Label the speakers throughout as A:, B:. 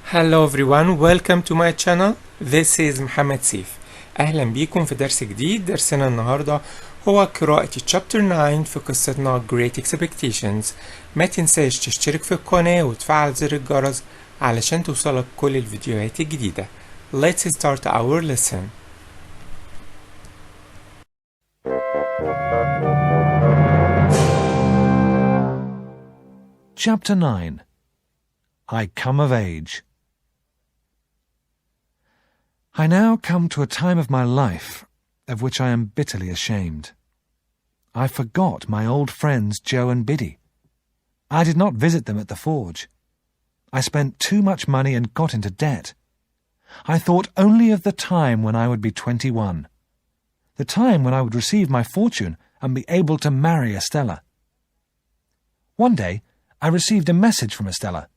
A: Hello everyone, welcome to my channel. This is محمد سيف. أهلا بيكم في درس جديد. درسنا النهاردة هو قراءة chapter 9 في قصتنا Great Expectations. ما تنساش تشترك في القناة وتفعل زر الجرس علشان توصلك كل الفيديوهات الجديدة. Let's start our lesson.
B: Chapter 9 I Come of Age. I now come to a time of my life of which I am bitterly ashamed. I forgot my old friends Joe and Biddy. I did not visit them at the forge. I spent too much money and got into debt. I thought only of the time when I would be 21, the time when I would receive my fortune and be able to marry Estella. One day I received a message from Estella.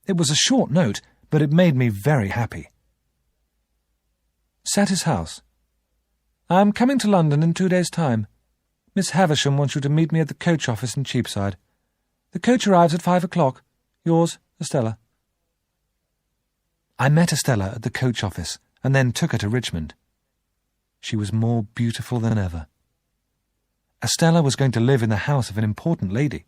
B: It was a short note, but it made me very happy. Satis House. I am coming to London in 2 days' time. Miss Havisham wants you to meet me at the coach office in Cheapside. The coach arrives at 5 o'clock. Yours, Estella. I met Estella at the coach office and then took her to Richmond. She was more beautiful than ever. Estella was going to live in the house of an important lady.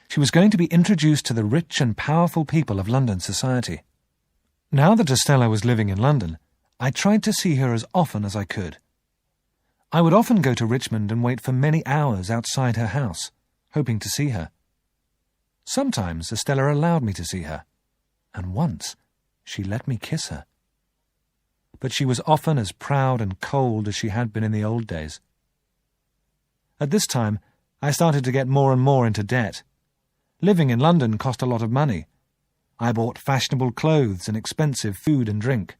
B: She was going to be introduced to the rich and powerful people of London society. Now that Estella was living in London, I tried to see her as often as I could. I would often go to Richmond and wait for many hours outside her house, hoping to see her. Sometimes Estella allowed me to see her, and once she let me kiss her. But she was often as proud and cold as she had been in the old days. At this time, I started to get more and more into debt. Living in London cost a lot of money. I bought fashionable clothes and expensive food and drink.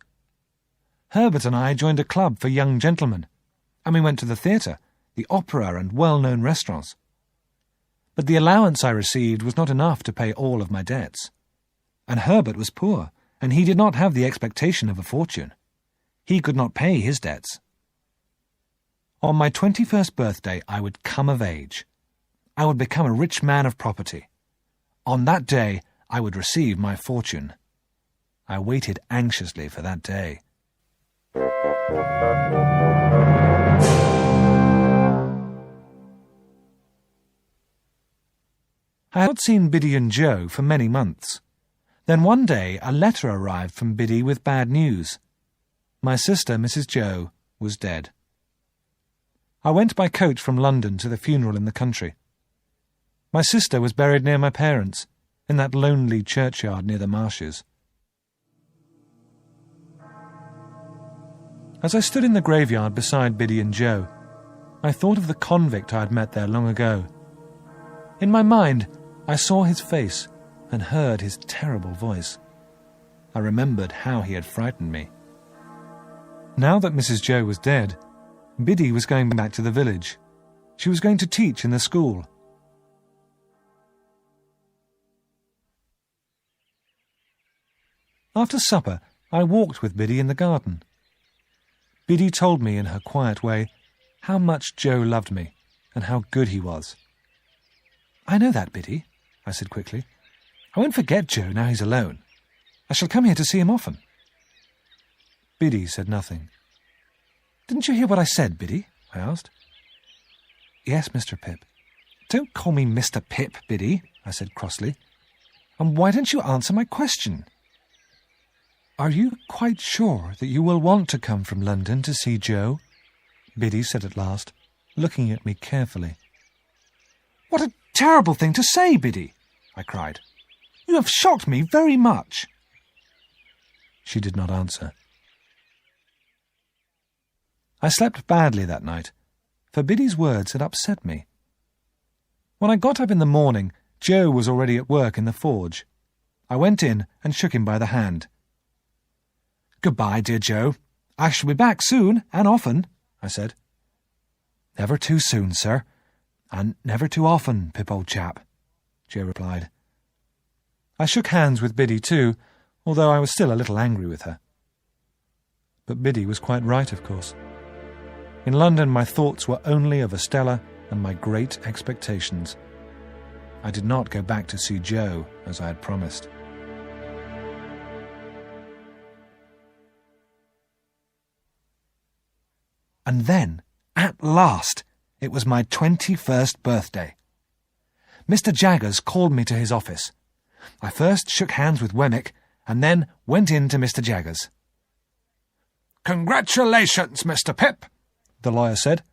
B: Herbert and I joined a club for young gentlemen, and we went to the theatre, the opera, and well-known restaurants. But the allowance I received was not enough to pay all of my debts. And Herbert was poor, and he did not have the expectation of a fortune. He could not pay his debts. On my 21st birthday, I would come of age. I would become a rich man of property. On that day, I would receive my fortune. I waited anxiously for that day. I had not seen Biddy and Joe for many months. Then one day a letter arrived from Biddy with bad news. My sister, Mrs. Joe, was dead. I went by coach from London to the funeral in the country. My sister was buried near my parents, in that lonely churchyard near the marshes. As I stood in the graveyard beside Biddy and Joe, I thought of the convict I had met there long ago. In my mind, I saw his face and heard his terrible voice. I remembered how he had frightened me. Now that Mrs. Joe was dead, Biddy was going back to the village. She was going to teach in the school. After supper, I walked with Biddy in the garden. Biddy told me in her quiet way how much Joe loved me and how good he was. I know that, Biddy, I said quickly. I won't forget Joe now he's alone. I shall come here to see him often. Biddy said nothing. Didn't you hear what I said, Biddy? I asked. Yes, Mr. Pip. Don't call me Mr. Pip, Biddy, I said crossly. And why don't you answer my question? Are you quite sure that you will want to come from London to see Joe? Biddy said at last, looking at me carefully. What a terrible thing to say, Biddy, I cried. You have shocked me very much. She did not answer. I slept badly that night, for Biddy's words had upset me. When I got up in the morning, Joe was already at work in the forge. I went in and shook him by the hand. Goodbye, dear Joe. I shall be back soon, and often, I said. Never too soon, sir, and never too often, Pip, old chap, Joe replied. I shook hands with Biddy too, although I was still a little angry with her. But Biddy was quite right, of course. In London my thoughts were only of Estella and my great expectations. I did not go back to see Joe, as I had promised. And then, at last, it was my 21st birthday. Mr. Jaggers called me to his office. I first shook hands with Wemmick, and then went in to Mr. Jaggers. "Congratulations, Mr. Pip," the lawyer said.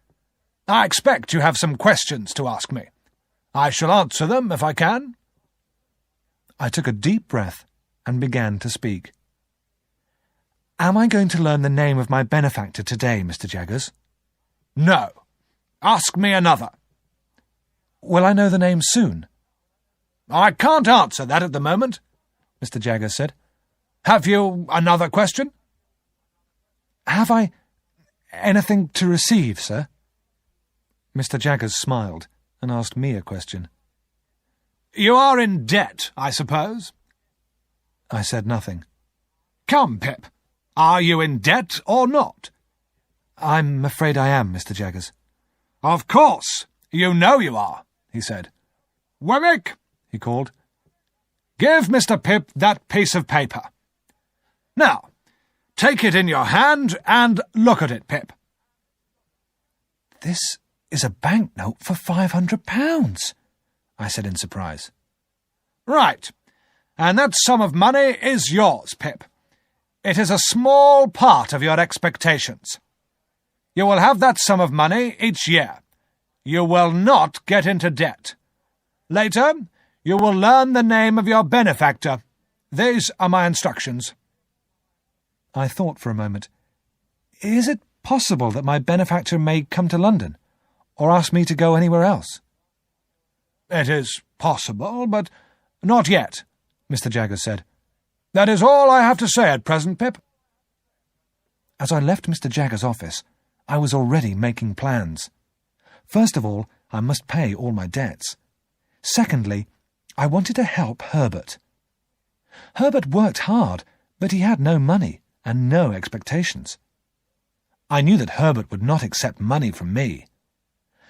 B: "I expect you have some questions to ask me. I shall answer them if I can." I took a deep breath and began to speak. "Am I going to learn the name of my benefactor today, Mr. Jaggers?" "No. Ask me another." "Will I know the name soon?" "I can't answer that at the moment," Mr. Jaggers said. "Have you another question?" "Have I anything to receive, sir?" Mr. Jaggers smiled and asked me a question. "You are in debt, I suppose?" I said nothing. "Come, Pip, are you in debt or not?" "I'm afraid I am, Mr. Jaggers." "Of course, you know you are," he said. "Wemmick," he called, "give Mr. Pip that piece of paper. Now, take it in your hand and look at it, Pip." "This is a banknote for £500, I said in surprise. "Right, and that sum of money is yours, Pip. It is a small part of your expectations. You will have that sum of money each year. You will not get into debt. Later, you will learn the name of your benefactor. These are my instructions." I thought for a moment. Is it possible that my benefactor may come to London, or ask me to go anywhere else? "It is possible, but not yet," Mr. Jaggers said. "That is all I have to say at present, Pip." As I left Mr. Jaggers' office, I was already making plans. First of all, I must pay all my debts. Secondly, I wanted to help Herbert. Herbert worked hard, but he had no money and no expectations. I knew that Herbert would not accept money from me.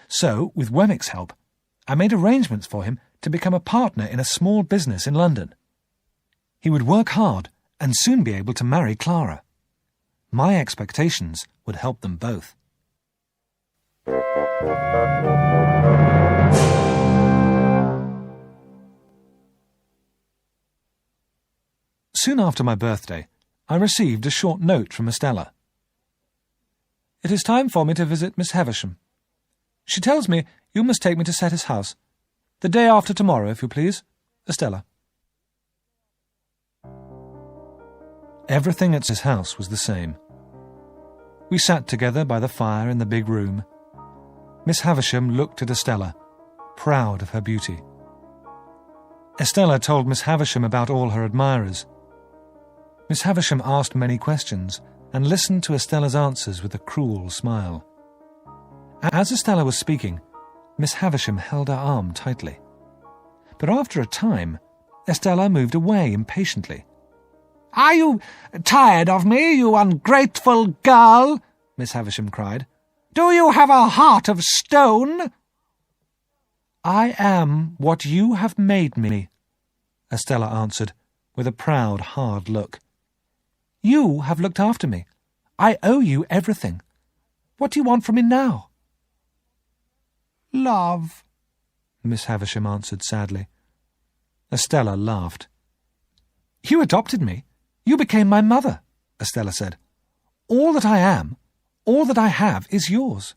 B: So, with Wemmick's help, I made arrangements for him to become a partner in a small business in London. He would work hard and soon be able to marry Clara. My expectations would help them both. Soon after my birthday, I received a short note from Estella. "It is time for me to visit Miss Havisham. She tells me you must take me to Setter's house. The day after tomorrow, if you please. Estella." Everything at his house was the same. We sat together by the fire in the big room. Miss Havisham looked at Estella, proud of her beauty. Estella told Miss Havisham about all her admirers. Miss Havisham asked many questions and listened to Estella's answers with a cruel smile. As Estella was speaking, Miss Havisham held her arm tightly. But after a time, Estella moved away impatiently. "Are you tired of me, you ungrateful girl?" Miss Havisham cried. "Do you have a heart of stone?" "I am what you have made me," Estella answered, with a proud, hard look. "You have looked after me. I owe you everything. What do you want from me now?" "Love," Miss Havisham answered sadly. Estella laughed. "You adopted me. You became my mother," Estella said. "All that I am, all that I have, is yours.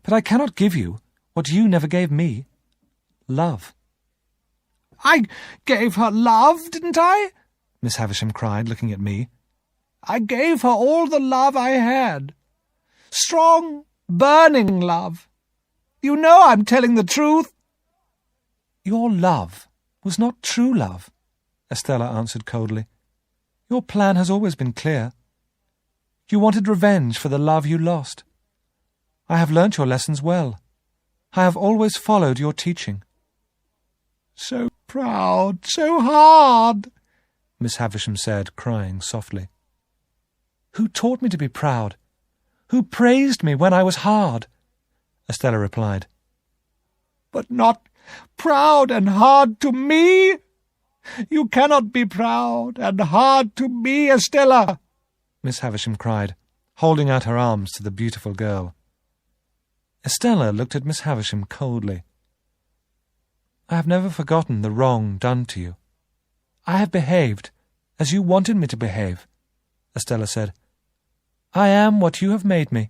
B: But I cannot give you what you never gave me, love." "I gave her love, didn't I?" Miss Havisham cried, looking at me. "I gave her all the love I had. Strong, burning love. You know I'm telling the truth." "Your love was not true love," Estella answered coldly. "Your plan has always been clear. You wanted revenge for the love you lost. I have learnt your lessons well. I have always followed your teaching." "So proud, so hard," Miss Havisham said, crying softly. "Who taught me to be proud? Who praised me when I was hard?" Estella replied. "But not proud and hard to me? You cannot be proud and hard to me, Estella," Miss Havisham cried, holding out her arms to the beautiful girl. Estella looked at Miss Havisham coldly. "I have never forgotten the wrong done to you. I have behaved as you wanted me to behave," Estella said. "I am what you have made me.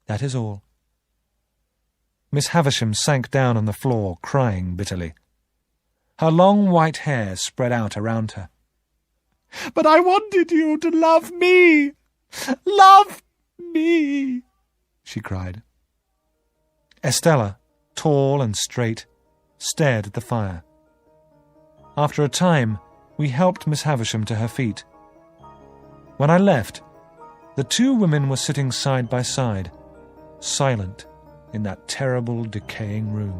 B: That is all." Miss Havisham sank down on the floor, crying bitterly. Her long white hair spread out around her. "But I wanted you to love me! Love me!" she cried. Estella, tall and straight, stared at the fire. After a time, we helped Miss Havisham to her feet. When I left, the two women were sitting side by side, silent in that terrible, decaying room.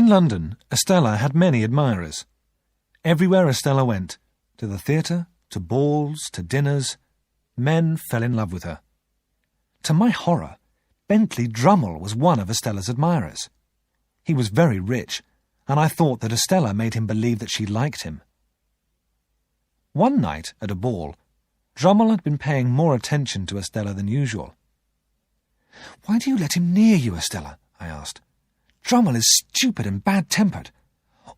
B: In London, Estella had many admirers. Everywhere Estella went, to the theatre, to balls, to dinners, men fell in love with her. To my horror, Bentley Drummle was one of Estella's admirers. He was very rich, and I thought that Estella made him believe that she liked him. One night, at a ball, Drummle had been paying more attention to Estella than usual. "Why do you let him near you, Estella?" I asked. "Drummle is stupid and bad-tempered.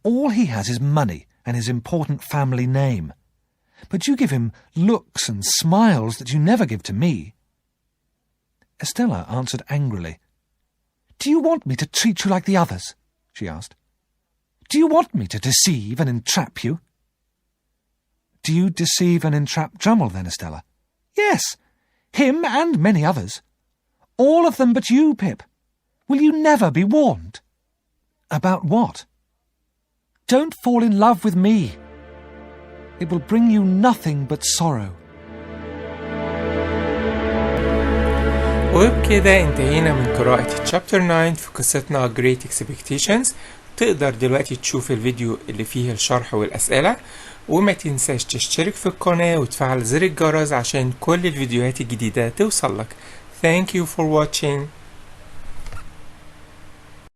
B: All he has is money and his important family name. But you give him looks and smiles that you never give to me." Estella answered angrily. "Do you want me to treat you like the others?" she asked. "Do you want me to deceive and entrap you?" "Do you deceive and entrap Drummle, then, Estella?" "Yes, him and many others. All of them but you, Pip. Will you never be warned?" "About what?" "Don't fall in love with me. It will bring you nothing but sorrow."
A: وبكده انتهينا من قراءة Chapter 9 في قصتنا Great Expectations. تقدر دلوقتي تشوف الفيديو اللي فيه الشرح والأسئلة، وما تنساش تشترك في القناة وتفعل زر الجرس عشان كل الفيديوهات الجديدة توصلك. Thank you for watching.